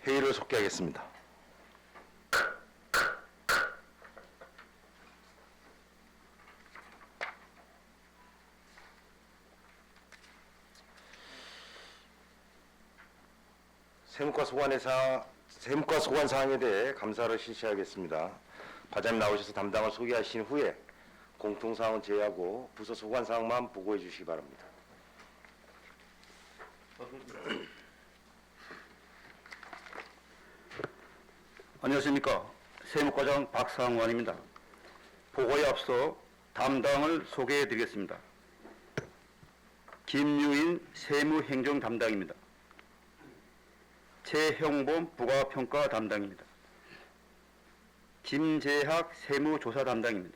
회의를 속개하겠습니다. 세무과 소관 사항에 대해 감사를 실시하겠습니다. 과장님 나오셔서 담당을 소개하신 후에 공통사항은 제외하고 부서 소관 사항만 보고해 주시기 바랍니다. 안녕하십니까. 세무과장 박상원입니다. 보고에 앞서 담당을 소개해 드리겠습니다. 김유인 세무행정 담당입니다. 최형범 부가평가 담당입니다. 김재학 세무조사 담당입니다.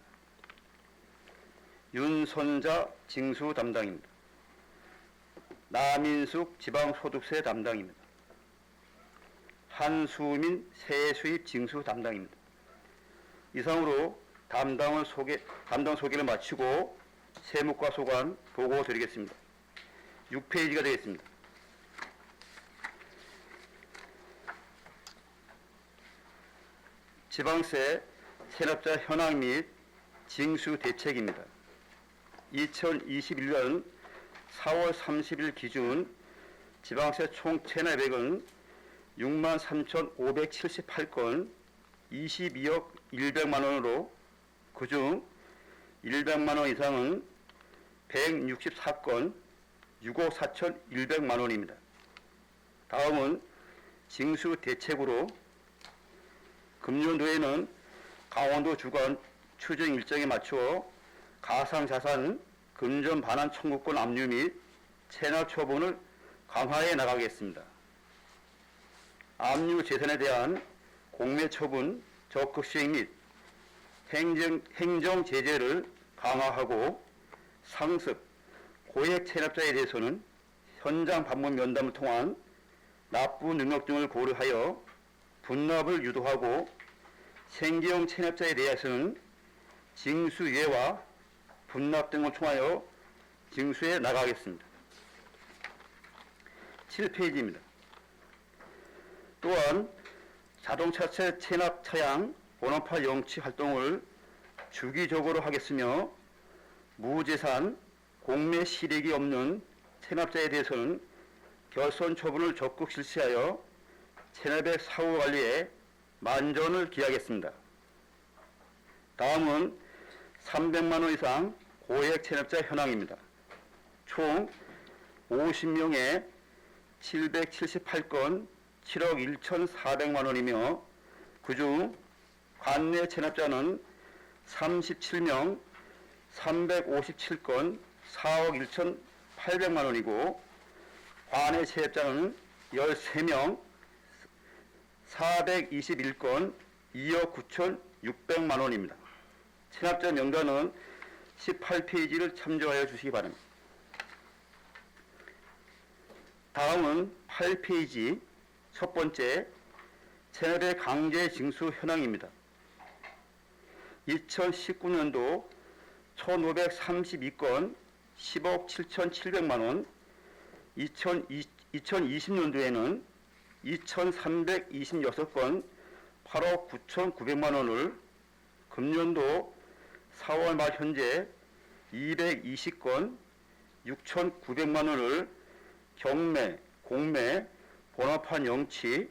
윤선자 징수 담당입니다. 나민숙 지방소득세 담당입니다. 한수민 세수입 징수 담당입니다. 이상으로 담당 소개를 마치고 세무과 소관 보고 드리겠습니다. 6페이지가 되겠습니다. 지방세 세납자 현황 및 징수 대책입니다. 2021년 4월 30일 기준 지방세 총 체납액은 63,578건 22억 100만 원으로 그중 100만 원 이상은 164건 6억 4,100만 원입니다. 다음은 징수 대책으로 금년도에는 강원도 주간 추정 일정에 맞추어 가상자산 금전 반환 청구권 압류 및 체납 처분을 강화해 나가겠습니다. 압류 재산에 대한 공매 처분 적극 시행 및 행정 제재를 강화하고 상습, 고액 체납자에 대해서는 현장 방문 면담을 통한 납부 능력 등을 고려하여 분납을 유도하고 생계형 체납자에 대해서는 징수유예와 분납 등을 통하여 징수해 나가겠습니다. 7페이지입니다. 또한 자동차세 체납 차량 번호판 영치 활동을 주기적으로 하겠으며 무재산 공매 실익이 없는 체납자에 대해서는 결손 처분을 적극 실시하여 체납액 사후 관리에 만전을 기하겠습니다. 다음은 300만 원 이상 고액 체납자 현황입니다. 총 50명에 778건 7억 1,400만 원이며 그중 관내 체납자는 37명 357건 4억 1,800만 원이고 관내 체납자는 13명 421건 2억 9,600만 원입니다. 체납자 명단은 18페이지를 참조하여 주시기 바랍니다. 다음은 8페이지 첫 번째 체납의 강제 징수 현황입니다. 2019년도 1,532건 10억 7,700만 원, 2020년도에는 2,326건 8억 9,900만 원을 금년도 4월 말 현재 220건 6,900만 원을 경매, 공매, 번호판 영치,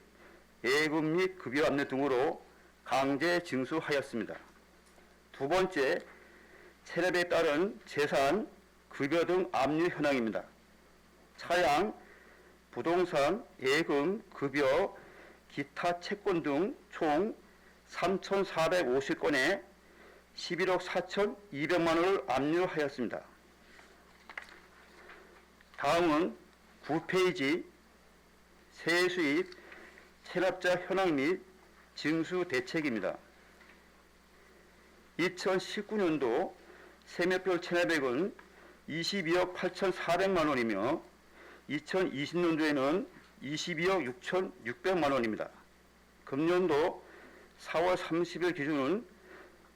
예금 및 급여 압류 등으로 강제 징수하였습니다. 두 번째, 체납에 따른 재산, 급여 등 압류 현황입니다. 차량, 부동산, 예금, 급여, 기타 채권 등 총 3,450건에 11억 4,200만 원을 압류하였습니다. 다음은 9페이지 세수입 체납자 현황 및 징수 대책입니다. 2019년도 세무별 체납액은 22억 8,400만 원이며 2020년도에는 22억 6,600만 원입니다. 금년도 4월 30일 기준은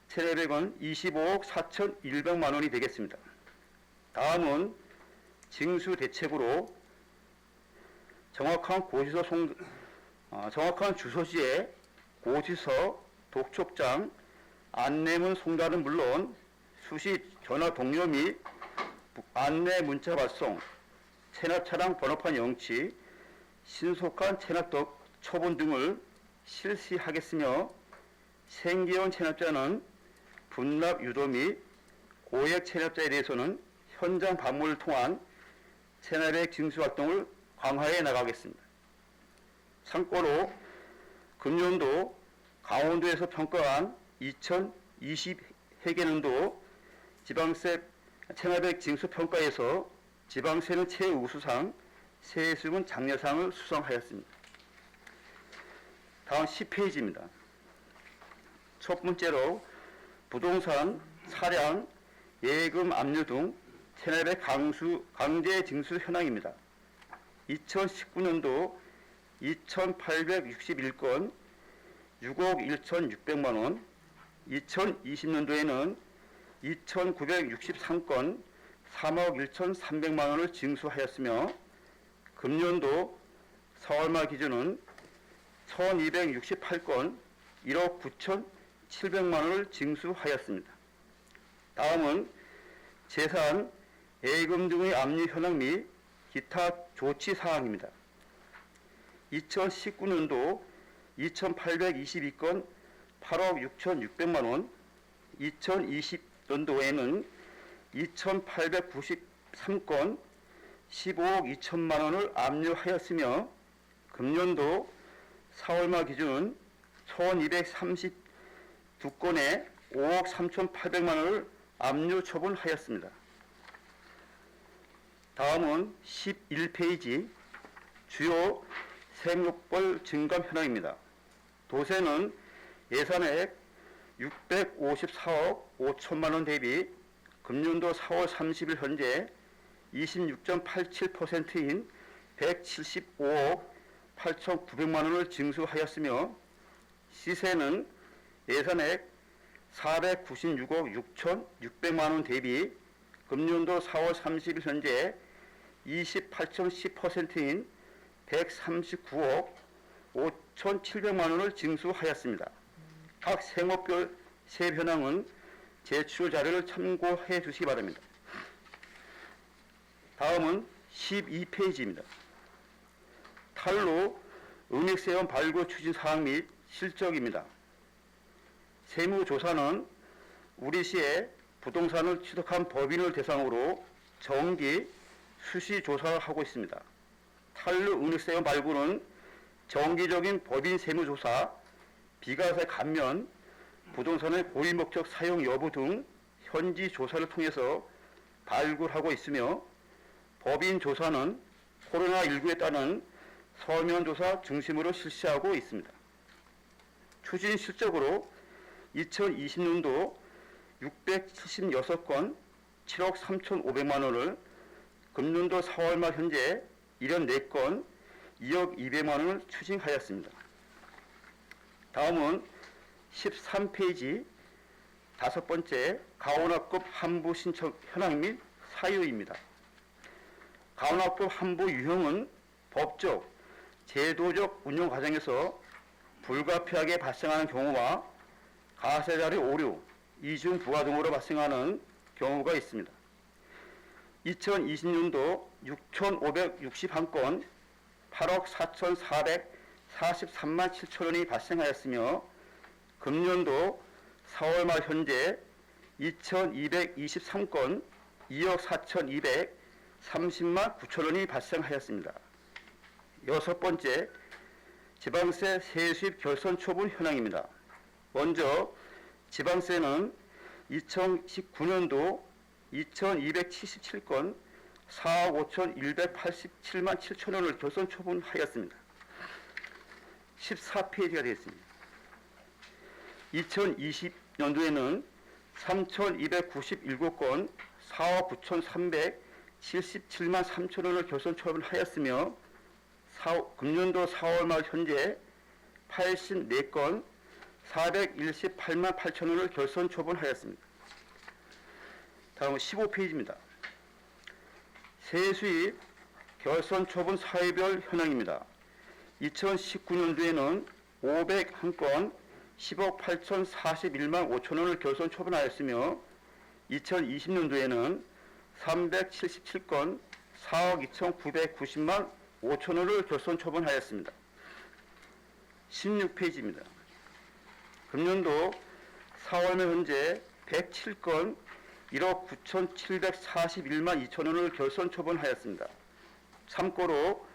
체납액은 25억 4,100만 원이 되겠습니다. 다음은 징수 대책으로 정확한 고지서 정확한 주소지에 고지서, 독촉장, 안내문 송달은 물론 수시 전화 동료 및 안내 문자 발송, 체납 차량 번호판 영치, 신속한 체납 처분 등을 실시하겠으며 생계형 체납자는 분납 유도 및 고액 체납자에 대해서는 현장 방문을 통한 체납액 징수 활동을 강화해 나가겠습니다. 참고로 금년도 강원도에서 평가한 2020회계년도 지방세 체납액 징수 평가에서 지방세는 최우수상, 세수는 장려상을 수상하였습니다. 다음 10페이지입니다. 첫 번째로 부동산, 차량, 예금 압류 등 체납액 강제 징수 현황입니다. 2019년도 2,861건 6억 1,600만 원, 2020년도에는 2,963건 3억 1,300만 원을 징수하였으며 금년도 4월 말 기준은 1,268건 1억 9,700만 원을 징수하였습니다. 다음은 재산, 예금 등의 압류 현황 및 기타 조치 사항입니다. 2019년도 2,822건 8억 6,600만 원, 2020년도에는 2,893건 15억 2천만 원을 압류하였으며 금년도 4월 말 기준 1,232건에 5억 3,800만 원을 압류 처분하였습니다. 다음은 11페이지 주요 세무벌 증감 현황입니다. 도세는 예산액 654억 5천만 원 대비 금년도 4월 30일 현재 26.87%인 175억 8,900만 원을 징수하였으며 시세는 예산액 496억 6,600만 원 대비 금년도 4월 30일 현재 28.10%인 139억 5,700만 원을 징수하였습니다. 각 세목별 세입 현황은 제출 자료를 참고해 주시기 바랍니다. 다음은 12페이지입니다. 탈루 은닉세원 발굴 추진 사항 및 실적입니다. 세무조사는 우리시에 부동산을 취득한 법인을 대상으로 정기 수시 조사를 하고 있습니다. 탈루 은닉세원 발굴은 정기적인 법인 세무조사, 비과세 감면, 부동산의 고의 목적 사용 여부 등 현지 조사를 통해서 발굴하고 있으며 법인 조사는 코로나19에 따른 서면 조사 중심으로 실시하고 있습니다. 추진 실적으로 2020년도 676건 7억 3,500만 원을 금년도 4월 말 현재 74건 2억 200만 원을 추진하였습니다. 다음은 13페이지 다섯 번째 가온합급 환부 신청 현황 및 사유입니다. 가온합급 환부 유형은 법적, 제도적 운영 과정에서 불가피하게 발생하는 경우와 가세자료 오류, 이중 부과 등으로 발생하는 경우가 있습니다. 2020년도 6,561건 8억 4,443만 7천 원이 발생하였으며 금년도 4월 말 현재 2,223건 2억 4,230만 9천 원이 발생하였습니다. 여섯 번째, 지방세 세수입 결선 처분 현황입니다. 먼저 지방세는 2019년도 2,277건 4억 5,187만 7천 원을 결선 처분하였습니다. 14페이지가 되겠습니다. 2020년도에는 3,297건 4억 9,377만 3천 원을 결선 처분하였으며 금년도 4월 말 현재 84건 418만 8천 원을 결선 처분하였습니다. 다음은 15페이지입니다. 세수입 결선 처분 사유별 현황입니다. 2019년도에는 501건 10억 8,041만 5천 원을 결손 처분하였으며 2020년도에는 377건 4억 2,990만 5천 원을 결손 처분하였습니다. 16페이지입니다. 금년도 4월말 현재 107건 1억 9,741만 2천 원을 결손 처분하였습니다. 참고로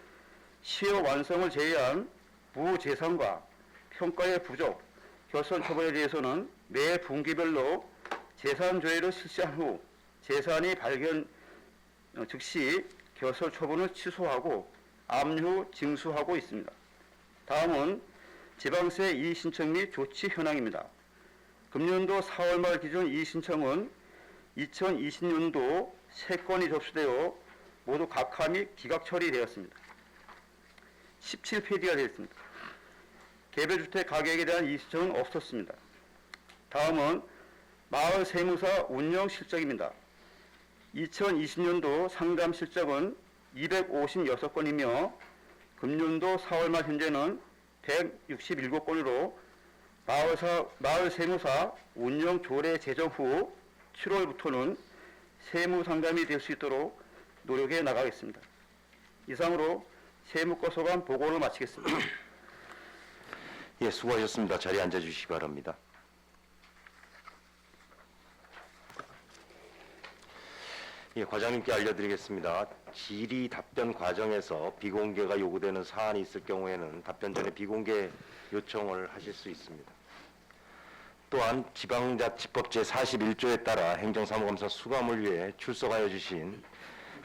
시효 완성을 제외한 무재산과 평가의 부족, 결손 처분에 대해서는 매 분기별로 재산 조회를 실시한 후 재산이 발견 즉시 결손 처분을 취소하고 압류 징수하고 있습니다. 다음은 지방세 이의신청 및 조치 현황입니다. 금년도 4월 말 기준 이의신청은 2020년도 3건이 접수되어 모두 각하 및 기각 처리되었습니다. 17페이지가 되었습니다. 개별주택 가격에 대한 이의신청은 없었습니다. 다음은 마을 세무사 운영 실적입니다. 2020년도 상담 실적은 256건이며 금년도 4월 말 현재는 167건으로 마을 세무사 운영 조례 제정 후 7월부터는 세무 상담이 될 수 있도록 노력해 나가겠습니다. 이상으로 세무과 소관 보고를 마치겠습니다. 예, 수고하셨습니다. 자리에 앉아주시기 바랍니다. 예, 과장님께 알려드리겠습니다. 질의 답변 과정에서 비공개가 요구되는 사안이 있을 경우에는 답변 전에 비공개 요청을 하실 수 있습니다. 또한 지방자치법 제41조에 따라 행정사무감사 수감을 위해 출석하여 주신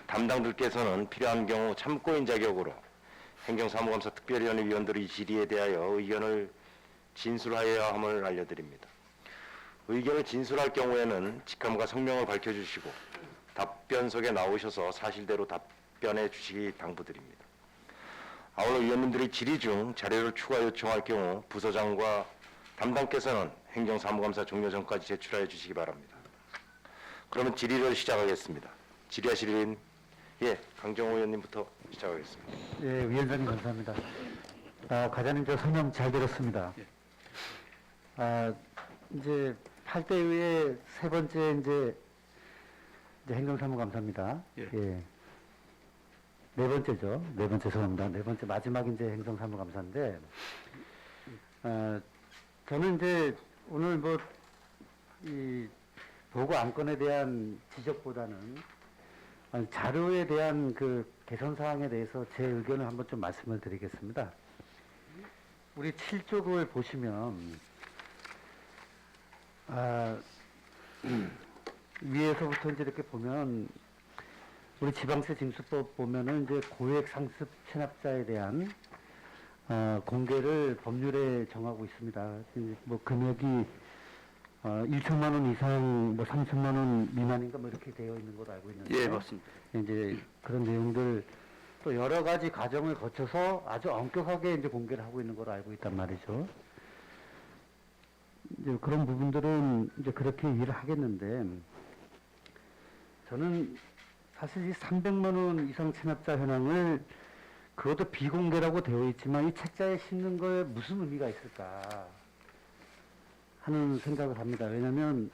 담당들께서는 필요한 경우 참고인 자격으로 행정사무감사 특별위원회 위원들의 질의에 대하여 의견을 진술하여야 함을 알려드립니다. 의견을 진술할 경우에는 직함과 성명을 밝혀주시고 답변석에 나오셔서 사실대로 답변해 주시기 당부드립니다. 아울러 위원님들의 질의 중 자료를 추가 요청할 경우 부서장과 담당께서는 행정사무감사 종료 전까지 제출하여 주시기 바랍니다. 그러면 질의를 시작하겠습니다. 질의하실 의원, 예, 강정호 의원님부터 시작하겠습니다. 예, 위원장님 감사합니다. 과장님 저 설명 잘 들었습니다. 이제 8대 의회 세 번째 이제 행정사무감사입니다. 예. 예. 네 번째죠. 네 번째 죄송합니다. 네 번째 마지막 이제 행정사무감사인데, 저는 이제 오늘 뭐 이 보고 안건에 대한 지적보다는 자료에 대한 그 개선 사항에 대해서 제 의견을 한번 좀 말씀을 드리겠습니다. 우리 7쪽을 보시면 위에서부터 이제 이렇게 보면 우리 지방세 징수법 보면은 이제 고액 상습 체납자에 대한 공개를 법률에 정하고 있습니다. 뭐 금액이 1천만 원 이상, 뭐 3천만 원 미만인가 뭐 이렇게 되어 있는 걸로 알고 있는데. 예, 맞습니다. 이제 그런 내용들 또 여러 가지 과정을 거쳐서 아주 엄격하게 이제 공개를 하고 있는 걸로 알고 있단 말이죠. 이제 그런 부분들은 이제 그렇게 일을 하겠는데, 저는 사실 이 300만 원 이상 체납자 현황을 그것도 비공개라고 되어 있지만 이 책자에 싣는 거에 무슨 의미가 있을까 하는 생각을 합니다. 왜냐하면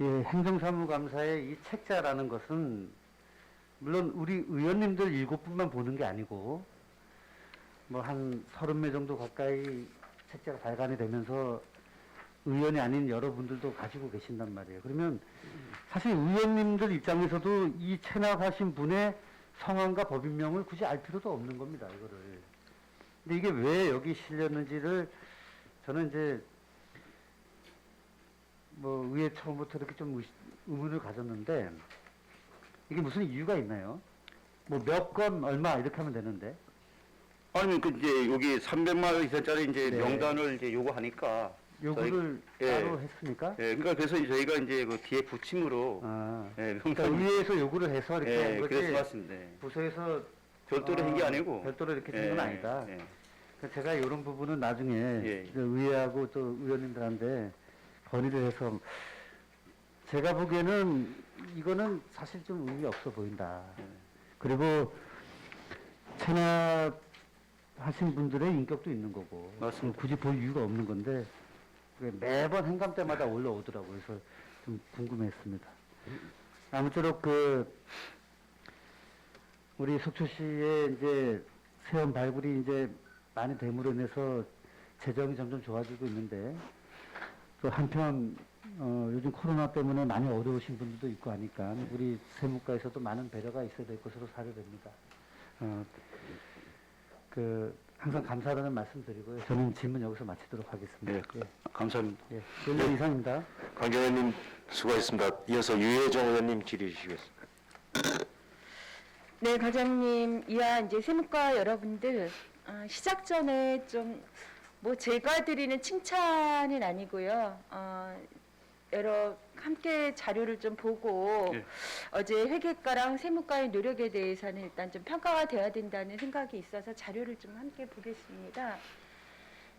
행정사무감사의 이 책자라는 것은 물론 우리 의원님들 7분만 보는 게 아니고 뭐 한 30매 정도 가까이 책자가 발간이 되면서 의원이 아닌 여러분들도 가지고 계신단 말이에요. 그러면 사실 의원님들 입장에서도 이 체납하신 분의 성함과 법인명을 굳이 알 필요도 없는 겁니다, 이거를. 근데 이게 왜 여기 실렸는지를 저는 이제 뭐 의회 처음부터 이렇게 좀 의문을 가졌는데, 이게 무슨 이유가 있나요? 뭐 몇 건 얼마 이렇게 하면 되는데. 아니, 그 이제 여기 300만 원 이상짜리 이제 네. 명단을 이제 요구하니까 요구를 저희- 예. 따로 했습니까? 예, 그러니까 그래서 저희가 이제 그 뒤에 부침으로 예, 그러니까 명단 의회에서 요구를 해서 이렇게 한 예, 거지. 그래서 맞습니다. 예. 부서에서 별도로 한 게 아니고 별도로 이렇게 된 건 아니다. 예. 그러니까 제가 이런 부분은 나중에 예. 그 의회하고 또 의원님들한테 건의를 해서, 제가 보기에는 이거는 사실 좀 의미 없어 보인다. 예. 그리고 체납 하신 분들의 인격도 있는 거고 맞습니다. 굳이 볼 이유가 없는 건데 그게 매번 행감 때마다 올라오더라고요. 그래서 좀 궁금했습니다. 아무쪼록 우리 속초시의 이제 새원 발굴이 이제 많이 됨으로 인해서 재정이 점점 좋아지고 있는데 또 한편 요즘 코로나 때문에 많이 어려우신 분들도 있고 하니까 우리 세무과에서도 많은 배려가 있어야 될 것으로 사료됩니다. 항상 감사하다는 말씀 드리고요. 저는 질문 여기서 마치도록 하겠습니다. 예, 감사합니다. 예, 질문 이상입니다. 강경 의원님 수고하셨습니다. 이어서 유혜정 의원님 질의 주시겠습니다. 네, 과장님, 이하 이제 세무과 여러분들 시작 전에 좀 뭐 제가 드리는 칭찬은 아니고요. 여러 함께 자료를 좀 보고 예. 어제 회계과랑 세무과의 노력에 대해서는 일단 좀 평가가 돼야 된다는 생각이 있어서 자료를 좀 함께 보겠습니다.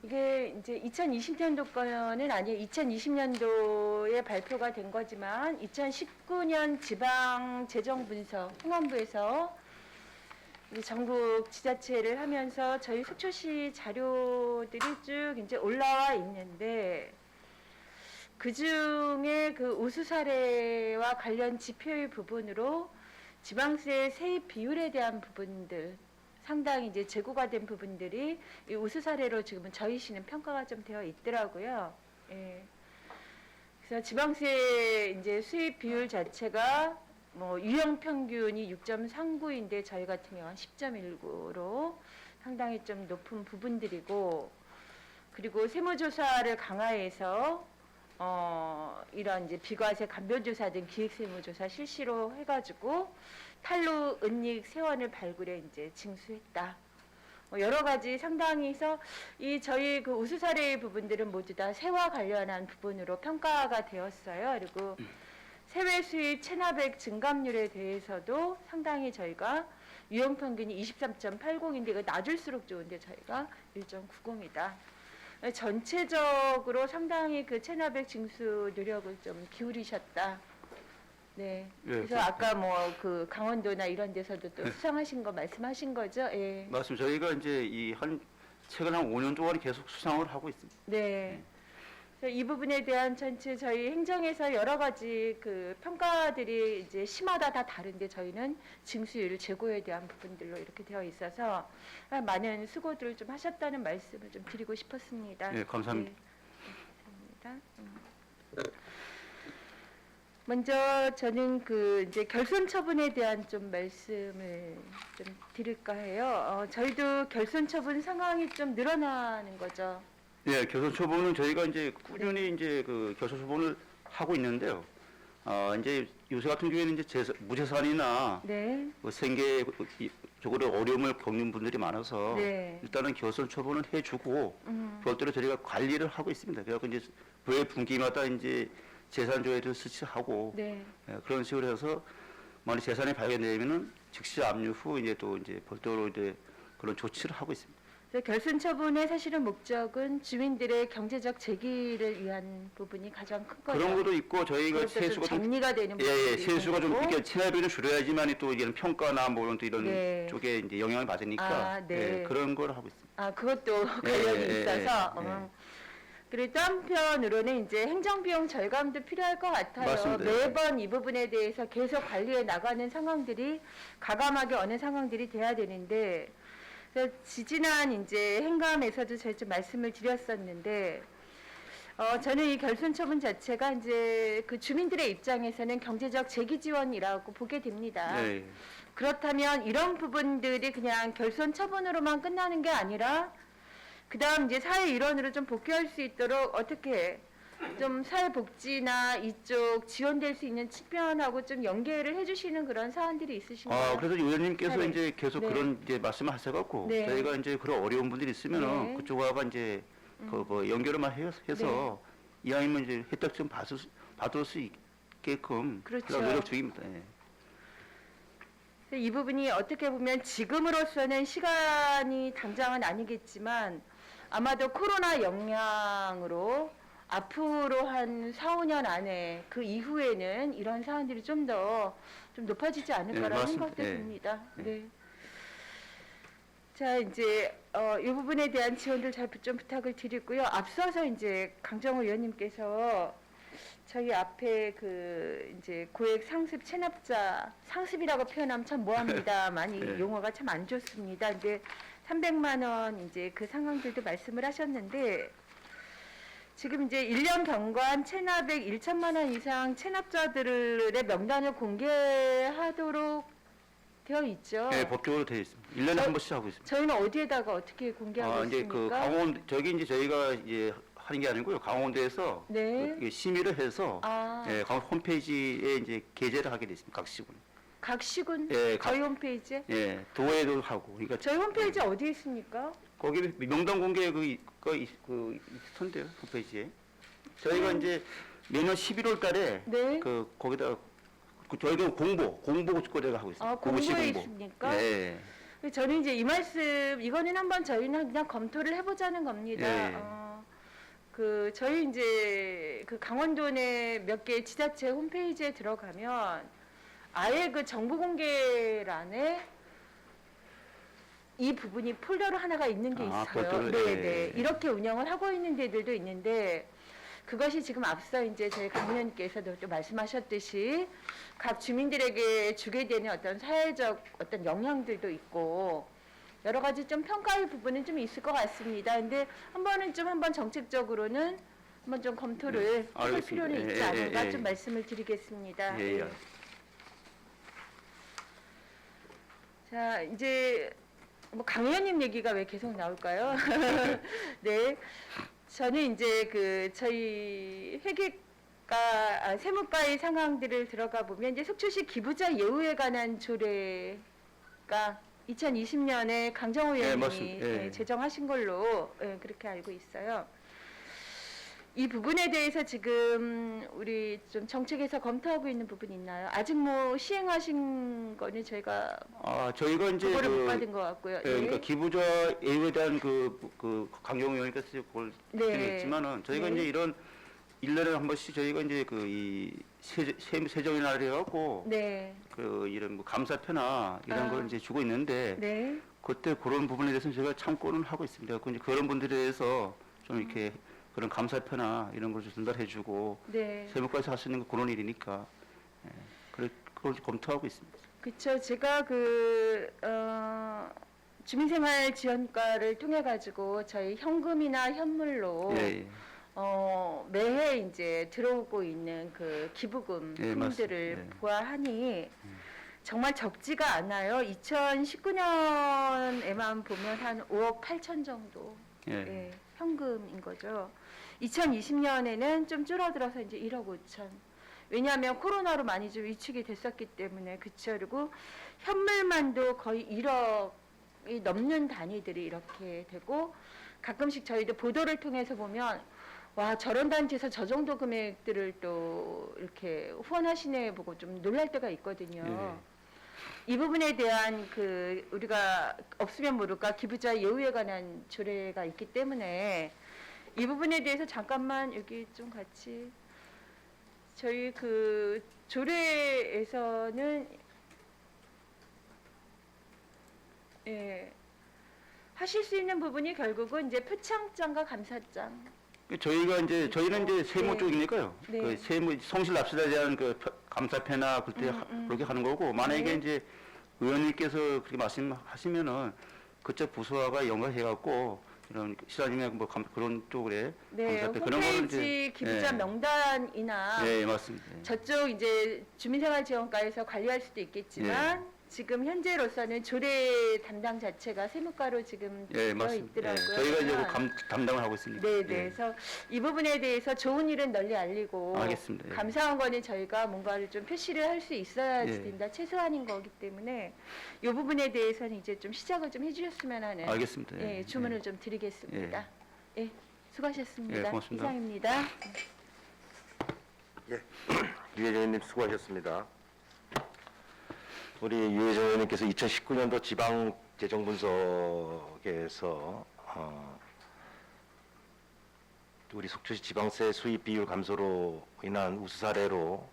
이게 이제 2020년도 거는 아니에요. 2020년도에 발표가 된 거지만 2019년 지방재정분석 행안부에서 이제 전국 지자체를 하면서 저희 속초시 자료들이 쭉 이제 올라와 있는데 그 중에 그 우수 사례와 관련 지표의 부분으로 지방세 세입 비율에 대한 부분들 상당히 이제 재고가 된 부분들이 이 우수 사례로 지금은 저희 시는 평가가 좀 되어 있더라고요. 예. 그래서 지방세 이제 수입 비율 자체가 뭐 유형 평균이 6.39인데 저희 같은 경우는 10.19로 상당히 좀 높은 부분들이고 그리고 세무조사를 강화해서 이런 이제 비과세 감변조사 등 기획세무조사 실시로 해가지고 탈루 은닉 세원을 발굴해 이제 징수했다. 여러 가지 상당히 해서 이 저희 그 우수 사례의 부분들은 모두 다 세와 관련한 부분으로 평가가 되었어요. 그리고 세외 수입 체납액 증감률에 대해서도 상당히 저희가 유형 평균이 23.80인데 이거 낮을수록 좋은데 저희가 1.90이다. 전체적으로 상당히 그 체납액 징수 노력을 좀 기울이셨다. 네. 예, 그래서 아까 뭐 그 강원도나 이런 데서도 또 수상하신 거 말씀하신 거죠? 예. 맞습니다. 저희가 이제 최근 한 5년 동안 계속 수상을 하고 있습니다. 네. 그래서 이 부분에 대한 전체 저희 행정에서 여러 가지 그 평가들이 이제 시마다 다 다른데 저희는 징수율 재고에 대한 부분들로 이렇게 되어 있어서 많은 수고들을 좀 하셨다는 말씀을 좀 드리고 싶었습니다. 예, 감사합니다. 네, 감사합니다. 먼저 저는 그 이제 결손 처분에 대한 좀 말씀을 좀 드릴까 해요. 저희도 결손 처분 상황이 좀 늘어나는 거죠. 예, 결손 처분은 저희가 이제 꾸준히 이제 그 결손 처분을 하고 있는데요. 이제 요새 같은 경우에는 이제 무재산이나 네. 뭐 생계 적으로 어려움을 겪는 분들이 많아서 네. 일단은 결손 처분을 해주고 별도로 저희가 관리를 하고 있습니다. 그래서 이제 매 분기마다 이제 재산 조회를 수치하고 네. 그런 식으로 해서 만약 재산이 발견되면은 즉시 압류 후 이제 또 이제 별도로 이제 그런 조치를 하고 있습니다. 그래서 결손 처분의 사실은 목적은 주민들의 경제적 재기를 위한 부분이 가장 큰 거예요. 그런 것도 있고 저희가 그것도 좀 세수가 좀 정리가 되는 예, 부분이 세수가 좀 있고. 이렇게 체납비를 줄여야지만 또 이런 평가나 뭐 이런 네. 쪽에 이제 영향을 받으니까 아, 네. 예, 그런 걸 하고 있습니다. 아, 그것도 관련이 예, 있어서. 예. 그리고 또 한편으로는 이제 행정비용 절감도 필요할 것 같아요. 맞습니다. 매번 이 부분에 대해서 계속 관리해 나가는 상황들이 가감하게 어느 상황들이 돼야 되는데, 그래서 지지난 이제 행감에서도 제가 좀 말씀을 드렸었는데, 저는 이 결손 처분 자체가 이제 그 주민들의 입장에서는 경제적 재기 지원이라고 보게 됩니다. 예, 그렇다면 이런 부분들이 그냥 결손 처분으로만 끝나는 게 아니라 그다음 이제 사회 일원으로 좀 복귀할 수 있도록 어떻게 좀 사회복지나 이쪽 지원될 수 있는 측면하고 좀 연계를 해주시는 그런 사안들이 있으신가요? 그래서 의원님께서 네. 이제 계속 네. 그런 이제 말씀을 하셔갖고 네. 저희가 이제 그런 어려운 분들이 있으면은 네. 그쪽하고 이제 그 뭐 연결을만 해서 이왕이면 이제 혜택 좀 받을 수 있게끔 그렇죠. 그런 노력 중입니다. 예. 이 부분이 어떻게 보면 지금으로서는 시간이 당장은 아니겠지만 아마도 코로나 영향으로 앞으로 한 4, 5년 안에 그 이후에는 이런 사안들이 좀 더 좀 높아지지 않을까라는 맞습니다. 생각도 예. 듭니다. 예. 네. 자, 이제 이 부분에 대한 지원들 잘 좀 부탁을 드리고요. 앞서서 이제 강정호 의원님께서 저희 앞에 그 이제 고액 상습 체납자 상습이라고 표현하면 참 뭐합니다. 많이 네. 용어가 참 안 좋습니다. 근데 300만 원 이제 그 상황들도 말씀을 하셨는데 지금 이제 1년 경과한 체납액 1천만 원 이상 체납자들의 명단을 공개하도록 되어 있죠. 예, 법적으로 되어 있습니다. 1년에 한 번씩 하고 있습니다. 저희는 어디에다가 어떻게 공개하고 이제 있습니까? 그 강원 저기 이제 저희가 이제 하는 게 아니고요. 강원도에서 네. 그 심의를 해서 아, 예, 강원 홈페이지에 이제 게재를 하게 돼 있습니다. 각 시군. 각 시군 예, 각- 저희 홈페이지에 예, 도에도 하고. 그러니까 저희 홈페이지 어디에 있습니까? 거기 명단 공개 그 있던데요 홈페이지에. 저희가 이제 매년 11월달에 네. 그 거기다 저희가 공보 거래를 하고 있습니다. 아, 고시 공고에 공보. 있습니까? 예. 저는 이제 이 말씀 이거는 한번 저희는 그냥 검토를 해보자는 겁니다. 네. 그 저희 이제 그 강원도 내 몇 개 지자체 홈페이지에 들어가면 아예 그 정보 공개란에 이 부분이 폴더로 하나가 있는 게 아, 있어요. 그것들을, 네네. 예. 이렇게 운영을 하고 있는 데들도 있는데 그것이 지금 앞서 이제 저희 강 의원님께서도 또 말씀하셨듯이 각 주민들에게 주게 되는 어떤 사회적 어떤 영향들도 있고 여러 가지 좀 평가의 부분은 좀 있을 것 같습니다. 근데 한번 정책적으로는 한번 좀 검토를 해볼 알겠습니다. 필요는 있지 예, 않을까 예. 좀 말씀을 드리겠습니다. 예, 예. 자, 이제 뭐 강 의원님 얘기가 왜 계속 나올까요? 네. 저는 이제 그 저희 회계과 세무과의 상황들을 들어가 보면 이제 속초시 기부자 예우에 관한 조례가 2020년에 강정호 예, 의원님이 맞습니다. 예. 제정하신 걸로 그렇게 알고 있어요. 이 부분에 대해서 지금 우리 좀 정책에서 검토하고 있는 부분이 있나요? 아직 뭐 시행하신 거는 저희가 저희가 이제 그거를 못 받은 것 같고요. 예, 그러니까 기부자 예우에 대한 그 강경 의원님께서 그걸 네. 했지만은 저희가 네. 이제 이런 1년에 한 번씩 저희가 이제 그 이 세정의 날을 해갖고 네, 그 이런 뭐 감사표나 이런 아. 걸 이제 주고 있는데 네, 그때 그런 부분에 대해서는 저희가 참고는 하고 있습니다. 그 이제 그런 분들에 대해서 좀 이렇게 그런 감사표나 이런 걸 좀 전달해주고 네. 세무과에서 할 수 있는 건 그런 일이니까 그걸 검토하고 있습니다. 그쵸. 제가 주민생활지원과를 통해 가지고 저희 현금이나 현물로 예, 예. 매해 이제 들어오고 있는 그 기부금 예, 품들을 맞습니다. 예. 보아하니 정말 적지가 않아요. 2019년에만 보면 한 5억 8천 정도 예. 현금인 거죠. 2020년에는 좀 줄어들어서 이제 1억 5천. 왜냐하면 코로나로 많이 좀 위축이 됐었기 때문에 그쵸. 그리고 현물만도 거의 1억이 넘는 단위들이 이렇게 되고 가끔씩 저희도 보도를 통해서 보면 와 저런 단체에서 저 정도 금액들을 또 이렇게 후원하시네 보고 좀 놀랄 때가 있거든요. 이 부분에 대한 그 우리가 없으면 모를까 기부자 예우에 관한 조례가 있기 때문에 이 부분에 대해서 잠깐만 여기 좀 같이 저희 그 조례에서는 하실 수 있는 부분이 결국은 이제 표창장과 감사장. 저희는 이제 세무 네. 쪽이니까요. 네. 그 세무 성실 납세자에 대한 그 감사패나 그때 그렇게 하는 거고 만약에 네. 이제 의원님께서 그렇게 말씀하시면은 그쪽 부서가 연관해갖고 이런 시장님의 뭐 그런 쪽에 네, 감사패 그런 거를 홈페이지 기부자 예. 명단이나 예, 맞습니다. 예. 저쪽 이제 주민생활지원과에서 관리할 수도 있겠지만 지금 현재로서는 조례 담당 자체가 세무과로 지금 예, 되어 맞습니다. 예. 있더라고요. 저희가 이제 그 그러면 담당을 하고 있으니까. 네, 예. 그래서 이 부분에 대해서 좋은 일은 널리 알리고 알겠습니다. 예. 감사한 거는 저희가 뭔가를 좀 표시를 할 수 있어야 예. 된다. 최소한인 거기 때문에 이 부분에 대해서는 이제 좀 시작을 좀 해주셨으면 하는 알겠습니다. 예. 주문을 좀 드리겠습니다. 예, 수고하셨습니다. 예, 고맙습니다. 이상입니다. 유혜정 의원님 수고하셨습니다. 우리 유혜정 의원님께서 2019년도 지방재정분석에서 우리 속초시 지방세 수입 비율 감소로 인한 우수 사례로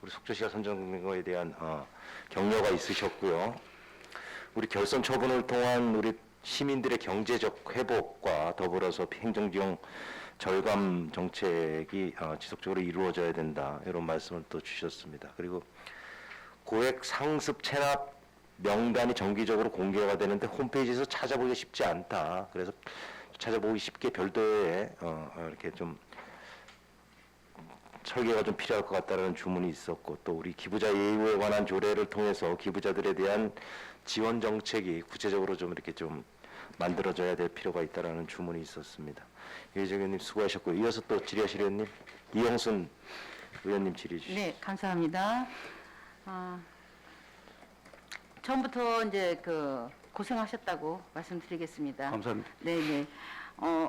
우리 속초시가 선정된 거에 대한 격려가 있으셨고요. 우리 결선 처분을 통한 우리 시민들의 경제적 회복과 더불어서 행정비용 절감 정책이 지속적으로 이루어져야 된다, 이런 말씀을 또 주셨습니다. 그리고 고액 상습 체납 명단이 정기적으로 공개가 되는데 홈페이지에서 찾아보기 쉽지 않다. 그래서 찾아보기 쉽게 별도의 이렇게 좀 설계가 좀 필요할 것 같다는 주문이 있었고, 또 우리 기부자 예우에 관한 조례를 통해서 기부자들에 대한 지원 정책이 구체적으로 좀 이렇게 좀 만들어져야 될 필요가 있다라는 주문이 있었습니다. 이혜정 의원님 수고하셨고, 이어서 또 질의하실 의원님 이영순 의원님 질의 주시죠. 네, 감사합니다. 처음부터 이제 고생하셨다고 말씀드리겠습니다. 감사합니다. 네네.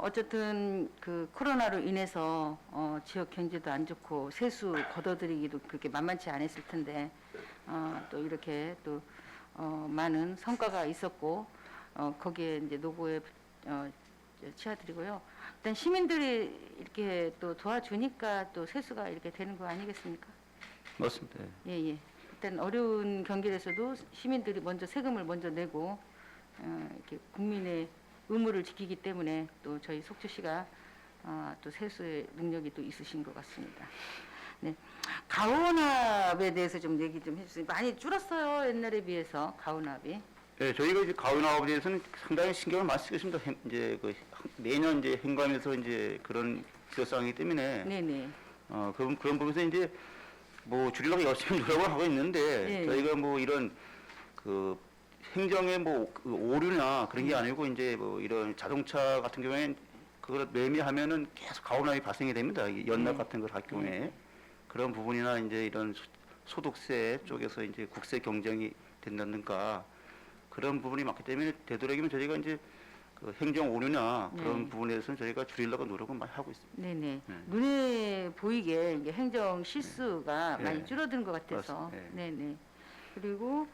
어쨌든 코로나로 인해서 지역 경제도 안 좋고 세수 걷어들이기도 그렇게 만만치 않았을 텐데 또 이렇게 또 많은 성과가 있었고 거기에 이제 노고에 치아드리고요. 일단 시민들이 이렇게 또 도와주니까 또 세수가 이렇게 되는 거 아니겠습니까? 맞습니다. 예. 예. 일단 어려운 경기에서도 시민들이 먼저 세금을 먼저 내고 이렇게 국민의 의무를 지키기 때문에 또 저희 속초시가 또 세수의 능력이 또 있으신 것 같습니다. 네. 가온압에 대해서 좀 얘기 좀 해주세요. 많이 줄었어요, 옛날에 비해서 가온압이. 예, 저희가 이제 가온화업에 대해서는 상당히 신경을 많이 쓰고 있습니다. 이제 매년 이제 행감에서 이제 그런 지적사항이기 때문에 네네. 그런 부분에서 이제 뭐 줄이려고 열심히 노력을 하고 있는데 네. 저희가 뭐 이런 행정의 그 오류나 그런 게 아니고 이제 뭐 이런 자동차 같은 경우에는 그걸 매매하면은 계속 가온압이 발생이 됩니다. 이 연납 네. 같은 걸 할 경우에 그런 부분이나 이제 이런 소득세 쪽에서 이제 국세 경쟁이 된다든가 그런 부분이 많기 때문에 되도록이면 저희가 이제 행정 오류나 그런 네. 부분에서는 저희가 줄이려고 노력을 많이 하고 있습니다. 네네. 네. 눈에 보이게 이게 행정 실수가 네. 많이 줄어든 것 같아서. 맞습니다. 네네. 그리고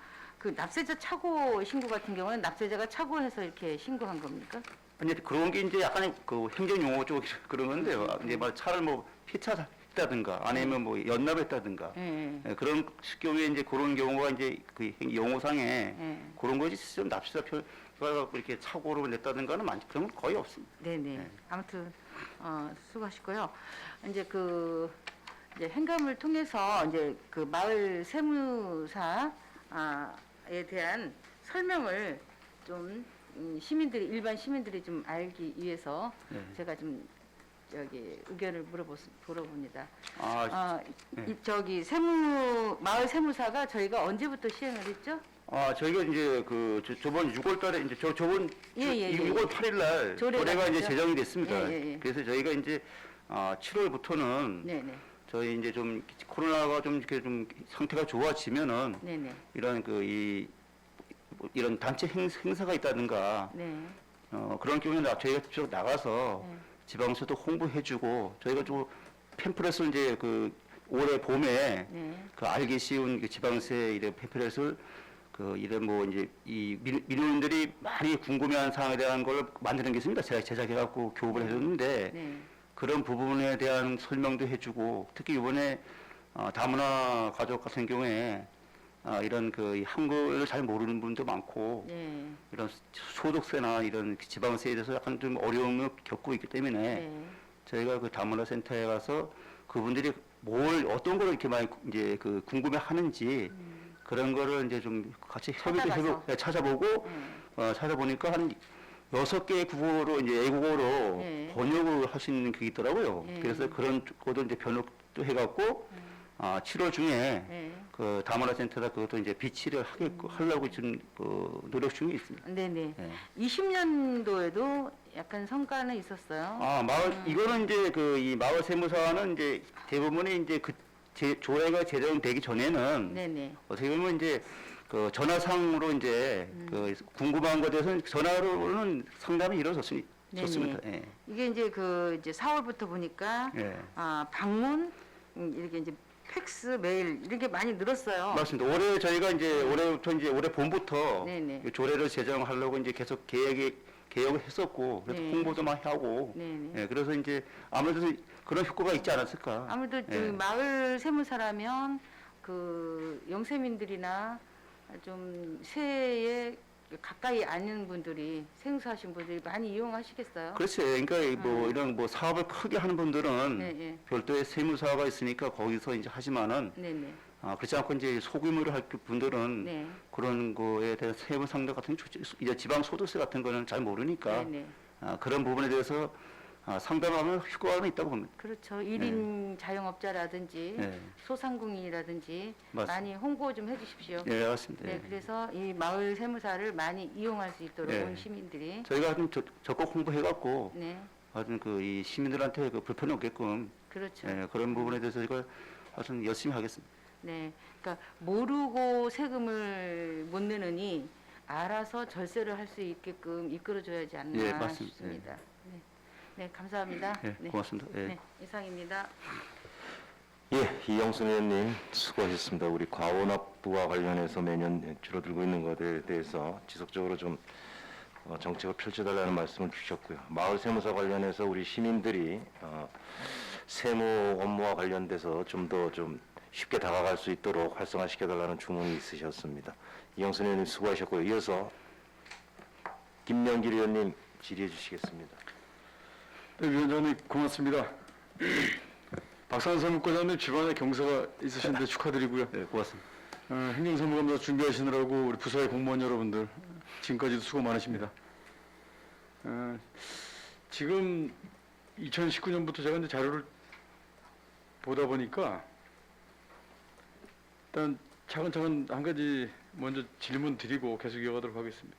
납세자 착오 신고 같은 경우는 납세자가 착오해서 이렇게 신고한 겁니까? 아니 그런 게 이제 약간의 행정 용어 쪽 그런 건데요. 이제 뭐 차를 뭐 폐차했다든가 아니면 뭐 연납했다든가 예. 예, 그런 경우에 이제 그런 경우가 이제 용어상에 예. 그런 것이 좀 납세자 표가 이렇게 착오로 냈다든가는 그런 건 거의 없습니다. 네네. 네. 아무튼 수고하시고요. 이제 이제 행감을 통해서 이제 마을 세무사에 대한 설명을 좀 일반 시민들이 좀 알기 위해서 네. 제가 좀 의견을 물어봅니다. 네. 마을 세무사가 저희가 언제부터 시행을 했죠? 저희가 이제 저번 6월 달에 이제 저번 예. 6월 8일 날 조례가 이제 됐죠? 제정이 됐습니다. 예. 그래서 저희가 이제 7월부터는 네네. 저희 이제 좀 코로나가 좀 이렇게 좀 상태가 좋아지면은 네네. 이런 이런 단체 행사가 있다든가 네. 그런 경우에 저희가 직접 나가서 네. 지방서도 홍보해주고 저희가 좀 팸플렛을 이제 올해 봄에 네. 알기 쉬운 지방세 이런 팸플렛을 이런 뭐 이제 이 민원인들이 많이 궁금해하는 사항에 대한 걸 만드는 게 있습니다. 제가 제작해갖고 교육을 해줬는데 네. 그런 부분에 대한 설명도 해주고 특히 이번에 다문화 가족 같은 경우에 이런 이 한글을 잘 모르는 분도 많고 네. 이런 소득세나 이런 지방세에 대해서 약간 좀 어려움을 겪고 있기 때문에 네. 저희가 다문화 센터에 가서 그분들이 어떤 걸 이렇게 많이 이제 궁금해 하는지 그런 거를 이제 좀 같이 찾아가서. 찾아보고 찾아보니까 한 6개의 국어로 이제 애국어로 네. 번역을 할 수 있는 게 있더라고요. 네. 그래서 그런 것도 이제 번역도 해갖고 7월 중에 네. 다문화 센터다 그것도 이제 비치를 하려고 지금 노력 중에 있습니다. 네네. 네. 20년도에도 약간 성과는 있었어요. 이거는 이제 이 마을 세무사는 이제 대부분이 이제 조례가 제정되기 전에는 네네. 어떻게 보면 이제 전화상으로 이제 궁금한 것에 대해서는 전화로는 상담이 이루어졌습니다. 네네. 좋습니다. 예. 이게 이제 이제 4월부터 보니까 예. 방문 이렇게 이제 팩스, 메일 이렇게 많이 늘었어요. 맞습니다. 올해 저희가 이제 올해부터 이제 올해 봄부터 네네. 이 조례를 제정하려고 이제 계속 개혁을 했었고 그래서 네. 홍보도 많이 하고 네네. 예, 그래서 이제 아무래도 그런 효과가 있지 않았을까. 아무래도 예. 마을 세무사라면 영세민들이나 좀 세에 가까이 아는 분들이 생수하신 분들이 많이 이용하시겠어요? 그렇죠. 그러니까 뭐 이런 뭐 사업을 크게 하는 분들은 네, 네, 별도의 세무사가 있으니까 거기서 이제 하지만은 네, 네, 그렇지 않고 이제 소규모로 할 분들은 네, 그런 거에 대한 세무 상담 같은 게 이제 지방 소득세 같은 거는 잘 모르니까 네, 네. 그런 부분에 대해서 상담하면 효과는 있다고 봅니다. 그렇죠. 1인 자영업자라든지 네. 소상공인이라든지 맞습니다. 많이 홍보 좀 해주십시오. 네, 맞습니다. 네, 그래서 이 마을 세무사를 많이 이용할 수 있도록 네. 온 시민들이 저희가 하여튼 적극 홍보해갖고 네, 하여튼 그 이 시민들한테 그 불편이 없게끔 그렇죠. 그런 부분에 대해서 저희가 하여튼 열심히 하겠습니다. 네, 그러니까 모르고 세금을 못 내느니 알아서 절세를 할 수 있게끔 이끌어줘야지 않나 예, 맞습니다. 싶습니다. 네, 네, 감사합니다. 네, 고맙습니다. 예. 네, 이상입니다. 예, 이영순 의원님 수고하셨습니다. 우리 과온압부와 관련해서 매년 줄어들고 있는 것에 대해서 지속적으로 좀 정책을 펼쳐달라는 말씀을 주셨고요. 마을 세무사 관련해서 우리 시민들이 세무 업무와 관련돼서 좀 더 좀 쉽게 다가갈 수 있도록 활성화시켜달라는 주문이 있으셨습니다. 이영순 의원님 수고하셨고요. 이어서 김명길 의원님 질의해 주시겠습니다. 네, 위원장님 고맙습니다. 박상현 사무과장님 집안에 경사가 있으신데 축하드리고요. 네, 고맙습니다. 행정사무감사 준비하시느라고 우리 부서의 공무원 여러분들 지금까지도 수고 많으십니다. 지금 2019년부터 제가 이제 자료를 보다 보니까 일단 차근차근 한 가지 먼저 질문 드리고 계속 이어가도록 하겠습니다.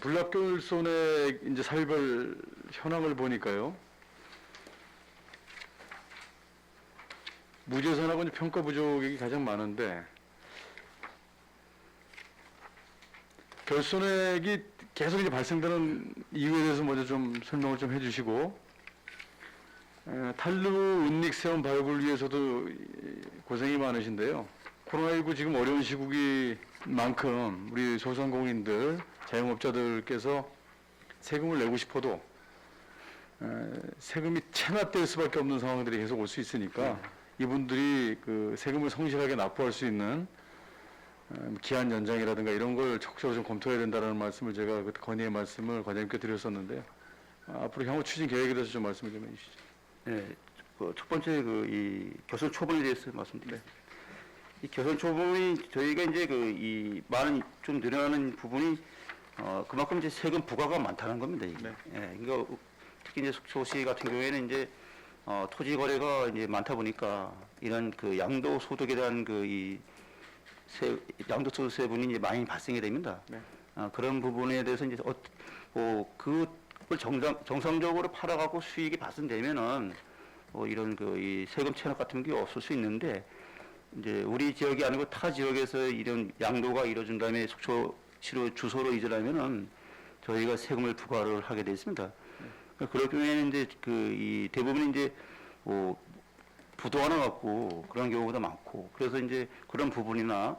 불납결손의 이제 사유별 현황을 보니까요. 무재산하고 이제 평가 부족이 가장 많은데 결손액이 계속 이제 발생되는 이유에 대해서 먼저 좀 설명을 좀 해주시고 탈루 은닉 세원 발굴을 위해서도 고생이 많으신데요. 코로나19 지금 어려운 시국인 만큼 우리 소상공인들, 자영업자들께서 세금을 내고 싶어도 세금이 체납될 수밖에 없는 상황들이 계속 올 수 있으니까 이분들이 그 세금을 성실하게 납부할 수 있는 기한 연장이라든가 이런 걸 적극적으로 좀 검토해야 된다는 말씀을 제가 그때 건의의 말씀을 과장님께 드렸었는데요. 앞으로 향후 추진 계획에 대해서 좀 말씀을 좀 해주시죠. 네, 첫 번째 이 교선 초본에 대해서 말씀드립니다. 이 교선 초본이 저희가 이제 이 많은 좀 늘어나는 부분이 그만큼 이제 세금 부과가 많다는 겁니다. 이게. 네. 예, 그러니까 특히 이제 속초시 같은 경우에는 이제 토지 거래가 이제 많다 보니까 이런 그 양도 소득에 대한 양도 소득 세분이 이제 많이 발생이 됩니다. 네. 그런 부분에 대해서 이제 그걸 정상적으로 팔아갖고 수익이 발생되면은 이런 이 세금 체납 같은 게 없을 수 있는데 이제 우리 지역이 아니고 타 지역에서 이런 양도가 이루어진 다음에 속초시로 주소로 이전하면은 저희가 세금을 부과를 하게 돼 있습니다. 그럴 경우에는 이제 이 대부분 이제 부도 하나 갖고 그런 경우가 많고 그래서 이제 그런 부분이나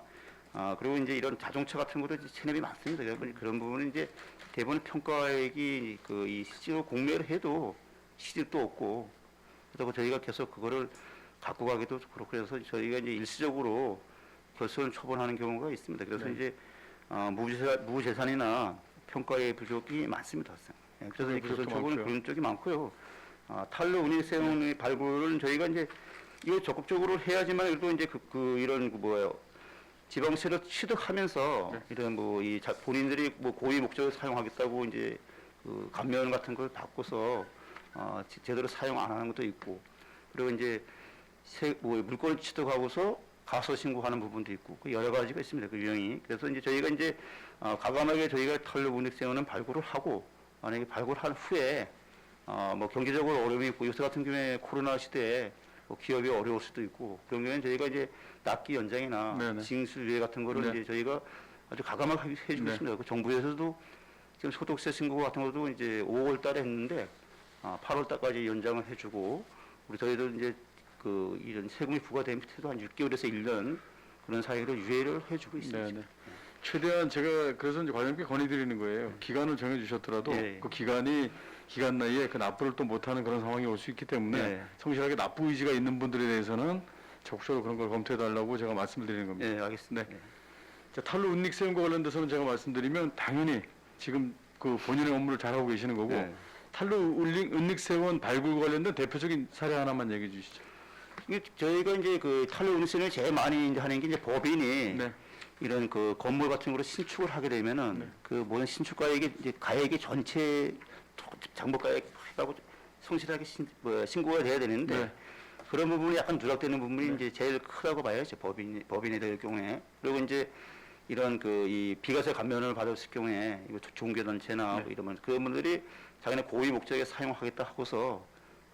그리고 이제 이런 자동차 같은 것도 이제 체납이 많습니다. 그래서 그런 부분은 이제 대부분 평가액이 이 실제로 공매를 해도 시집도 없고 그래서 저희가 계속 그거를 갖고 가기도 그렇고 그래서 저희가 이제 일시적으로 결손 처분하는 경우가 있습니다. 그래서 이제 무재산이나 평가의 부족이 많습니다. 예, 그래서 이제 결손 처분은 그런 쪽이 많고요. 탈루 운임 세금의 발굴은 저희가 이제 이거 적극적으로 해야지만 그래도 이제 이런 지방세를 취득하면서 이런 본인들이 고의 목적으로 사용하겠다고 이제 감면 같은 걸 바꿔서 제대로 사용 안 하는 것도 있고 그리고 이제 물건을 취득하고서 가서 신고하는 부분도 있고 여러 가지가 있습니다. 그 유형이. 그래서 이제 저희가 이제 과감하게 저희가 탈루 운임 세금은 발굴을 하고 만약에 발굴한 후에 경제적으로 어려움이 있고 요새 같은 경우에 코로나 시대에 기업이 어려울 수도 있고 그런 경우에는 저희가 이제 납기 연장이나 네네. 징수유예 같은 거를 네. 이제 저희가 아주 과감하게 해주고 네. 있습니다. 그 정부에서도 지금 소득세 신고 같은 것도 이제 5월 달에 했는데 8월 달까지 연장을 해주고 우리 저희도 이제 이런 세금이 부과된 밑에도 한 6개월에서 1년 그런 사이를 유예를 해주고 있습니다. 네네. 최대한 제가 그래서 이제 과장님께 건의드리는 거예요. 기간을 정해주셨더라도 예. 그 기간 내에 그 납부를 또 못하는 그런 상황이 올 수 있기 때문에 예. 성실하게 납부 의지가 있는 분들에 대해서는 적극적으로 그런 걸 검토해달라고 제가 말씀을 드리는 겁니다. 네, 알겠습니다. 네. 자, 탈루 은닉세원과 관련돼서는 제가 말씀드리면 당연히 지금 그 본인의 업무를 잘하고 계시는 거고 네. 탈루 은닉세원 발굴과 관련된 대표적인 사례 하나만 얘기해 주시죠. 이게 저희가 이제 그 탈루 은닉을 제일 많이 이제 하는 게 이제 법인이 네. 이런 그 건물 같은 거로 신축을 하게 되면은 그 모든 신축가액이 이제 가액이 전체 장부가액 하고 성실하게 신고가 돼야 되는데 네. 그런 부분이 약간 누락되는 부분이 이제 제일 크다고 봐야죠. 법인이 될 경우에. 그리고 이제 이런 그 이 비과세 감면을 받았을 경우에 이거 종교단체나 뭐 이러면 그런 분들이 자기네 고의 목적에 사용하겠다 하고서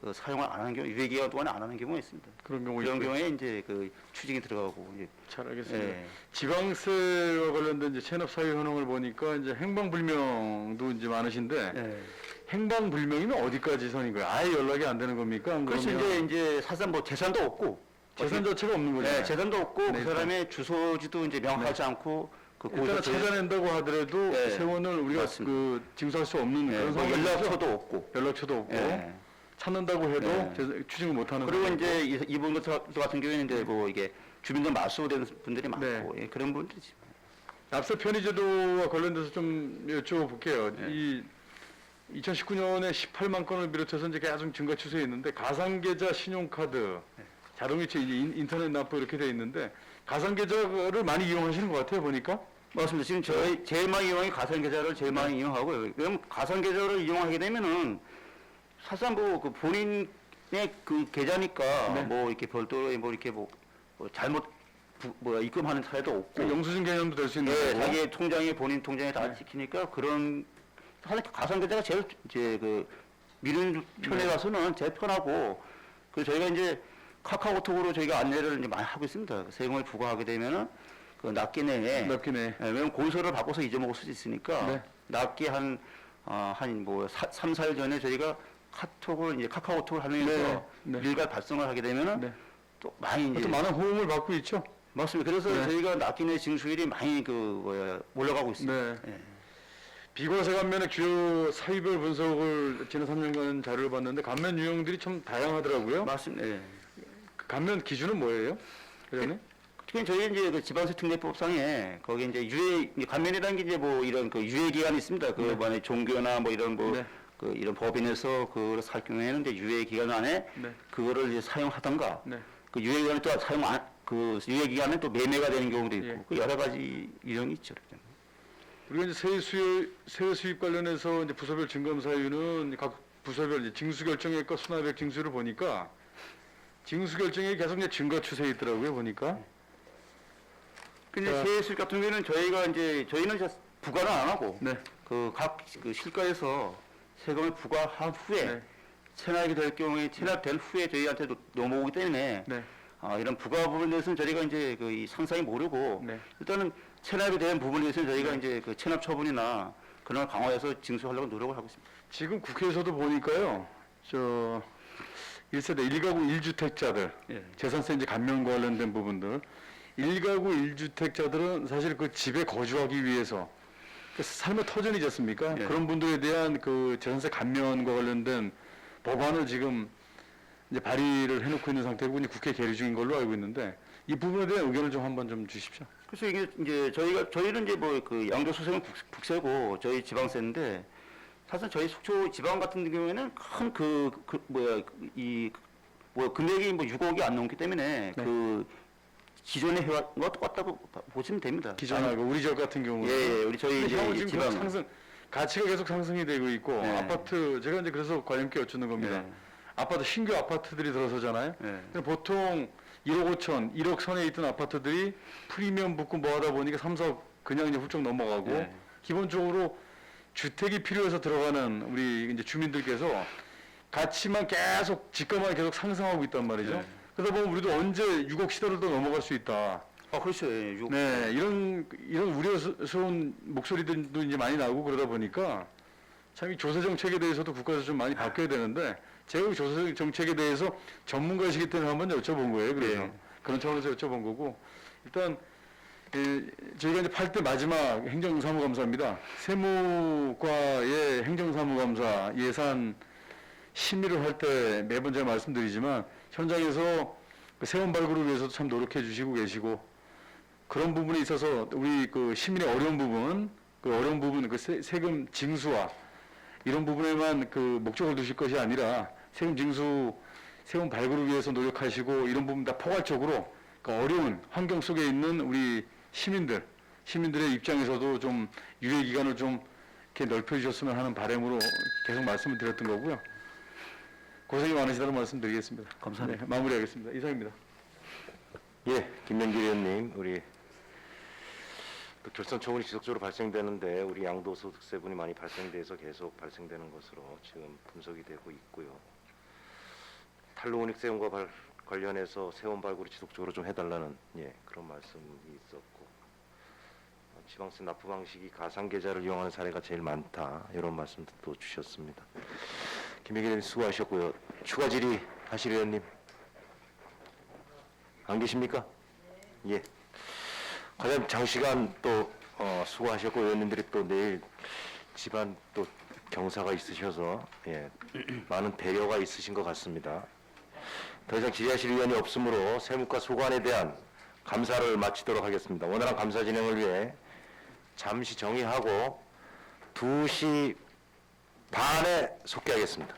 그 사용을 안 하는 경우 유예기간 동안에 안 하는 경우가 있습니다. 그런 경우 그런 있고요. 경우에 이제 그 추징이 들어가고 이제 잘 알겠습니다. 예. 지방세와 관련된 이제 체납 사유 현황을 보니까 이제 행방불명도 이제 많으신데 예. 행방불명이면 어디까지 선인 거예요? 아예 연락이 안 되는 겁니까? 안 그렇죠. 그러면 이제 사실상 뭐 재산도 없고 재산 자체가 없는 거죠. 네, 재산도 없고 네, 그 사람의 주소지도 이제 명확하지 않고 그 일단은 고소에 찾아낸다고 하더라도 네. 세원을 우리가 맞습니다. 그 징수할 수 없는 네, 그런 뭐 상황이죠. 연락처도 없고 연락처도 없고 예. 찾는다고 해도 네. 추징을 못하는 그리고 상황이고. 이제 이분 같은 경우에는 이제 뭐 이게 주민들 맞수된 분들이 많고 예, 그런 분들이지. 납세 편의제도와 관련돼서 좀 여쭤볼게요. 이 2019년에 18만 건을 비롯해서 이제 계속 증가 추세에 있는데 가상계좌, 신용카드, 자동이체, 인터넷 납부 이렇게 돼 있는데 가상계좌를 많이 이용하시는 것 같아요 보니까. 맞습니다. 지금 저희 제일 많이 이용하는 가상계좌를 제일 많이 이용하고요. 왜냐면 가상계좌를 이용하게 되면은 사실상 그 본인의 그 계좌니까 네. 뭐 이렇게 별도로 뭐 이렇게 뭐 잘못 입금하는 사례도 없고 영수증 개념도 될 수 있는 네, 거고. 자기 통장에 본인 통장에 다 네. 찍히니까 그런 사실 가상계좌가 제일 이제 그 미는 편에 가서는 제일 편하고 그 저희가 이제 카카오톡으로 저희가 안내를 이제 많이 하고 있습니다. 세금을 부과하게 되면은 그 납기 내에 납기네. 왜냐면 공소를 바꿔서 잊어먹을 수도 있으니까 네. 납기 한뭐 3, 4일 전에 저희가 이제 카카오톡을 하면서 네. 일괄 발송을 하게 되면은 네. 또 많이 이제 하여튼 많은 호응을 받고 있죠. 맞습니다. 그래서 네. 저희가 납기 내 징수율이 많이 올라가고 있습니다. 네. 예. 비과세 감면의 주요 사유별 분석을 지난 3년간 자료를 봤는데 감면 유형들이 참 다양하더라고요. 맞습니다. 예. 그 감면 기준은 뭐예요, 회장님? 특히 저희 이제 그 지방세특례법상에 거기 이제 감면이라는 게 이제 뭐 이런 그 유예 기간이 있습니다. 그 만약 종교나 뭐 이런 네. 그 이런 법인에서 그걸 살 경우에는 이제 유예 기간 안에 네. 그거를 이제 사용하던가 네. 그 유예 기간에 또 그 유예 기간에 또 매매가 되는 경우도 있고 예. 그 여러 가지 유형이 있죠. 그리고 이제 세후 수입 관련해서 이제 부서별 증감 사유는 각 부서별 이제 징수 결정액과 수납액 징수를 보니까 징수 결정액이 계속 이제 증가 추세에 있더라고요 보니까. 근데 자. 세수입 같은 경우에는 저희는 이제 부과는 안 하고 네. 그 실가에서 세금을 부과한 후에 네. 체납이 될 경우에 체납된 후에 저희한테 넘어오기 때문에 네. 이런 부과 부분에 대해서는 저희가 이제 이 상상이 모르고 네. 일단은 체납이 된 부분에 대해서는 저희가 이제 그 체납 처분이나 그런 걸 강화해서 징수하려고 노력을 하고 있습니다. 지금 국회에서도 보니까요. 저 1세대 1가구 1주택자들 예. 재산세 이제 감면과 관련된 부분들 1가구 1주택자들은 사실 그 집에 거주하기 위해서 그 삶의 터전이지 않습니까? 예. 그런 분들에 대한 그 재산세 감면과 관련된 법안을 지금 이제 발의를 해놓고 있는 상태고 이제 국회 계류 중인 걸로 알고 있는데 이 부분에 대한 의견을 좀 한번 좀 주십시오. 그래서 이게 이제 저희는 이제 뭐 그 양도소득은 국세고 저희 지방세인데 사실 저희 속초 지방 같은 경우에는 큰 금액이 뭐 6억이 안 넘기 때문에 네. 그 기존에 해왔던 거 똑같다고 보시면 됩니다. 기존하고 우리 지역 같은 경우는 예, 우리 저희 근데 향후 이제 지금 계속 지방 가치가 계속 상승이 되고 있고 네. 아파트 제가 이제 그래서 관련께 여쭙는 겁니다. 네. 아파트 신규 아파트들이 들어서잖아요. 네. 근데 보통 1억 5천, 1억 선에 있던 아파트들이 프리미엄 붙고 뭐 하다 보니까 3, 4억 그냥 이제 훌쩍 넘어가고 네. 기본적으로 주택이 필요해서 들어가는 우리 이제 주민들께서 가치만 계속 집값만 계속 상승하고 있단 말이죠. 네. 그러다 보면 우리도 언제 6억 시대를 또 넘어갈 수 있다. 그렇죠. 예, 네, 이런 우려스러운 목소리들도 이제 많이 나오고 그러다 보니까 참 이 조세 정책에 대해서도 국가에서 좀 많이 바뀌어야 되는데 제가 조세 정책에 대해서 전문가이시기 때문에 한번 여쭤본 거예요. 그래서 예. 그런 차원에서 여쭤본 거고 일단 저희가 이제 8대 마지막 행정사무감사입니다. 세무과의 행정사무감사 예산 심의를 할 때 매번 제가 말씀드리지만 현장에서 그 세원 발굴을 위해서도 참 노력해 주시고 계시고 그런 부분에 있어서 우리 그 시민의 어려운 부분, 그 세금 징수와 이런 부분에만 그 목적을 두실 것이 아니라 세금 징수, 세금 발굴을 위해서 노력하시고 이런 부분 다 포괄적으로 그 어려운 환경 속에 있는 우리 시민들의 입장에서도 좀 유예 기간을 좀 이렇게 넓혀주셨으면 하는 바람으로 계속 말씀을 드렸던 거고요. 고생이 많으시다는 말씀드리겠습니다. 감사합니다. 네, 마무리하겠습니다. 이상입니다. 예, 김명길 의원님, 우리 또 결선 초분이 지속적으로 발생되는데 우리 양도소득세분이 많이 발생돼서 계속 발생되는 것으로 지금 분석이 되고 있고요. 탈루오닉 세금과 관련해서 세원 발굴을 지속적으로 좀 해달라는 그런 말씀이 있었고, 지방세 납부 방식이 가상 계좌를 이용하는 사례가 제일 많다, 이런 말씀도 또 주셨습니다. 김명길 의원님 수고하셨고요. 추가 질의 하실 의원님 안 계십니까? 예. 과장님 장시간 또 수고하셨고, 의원님들이 또 내일 집안 또 경사가 있으셔서 많은 배려가 있으신 것 같습니다. 더 이상 질의하실 의원이 없으므로 세무과 소관에 대한 감사를 마치도록 하겠습니다. 원활한 감사 진행을 위해 잠시 정의하고 2시 반에 속개하겠습니다.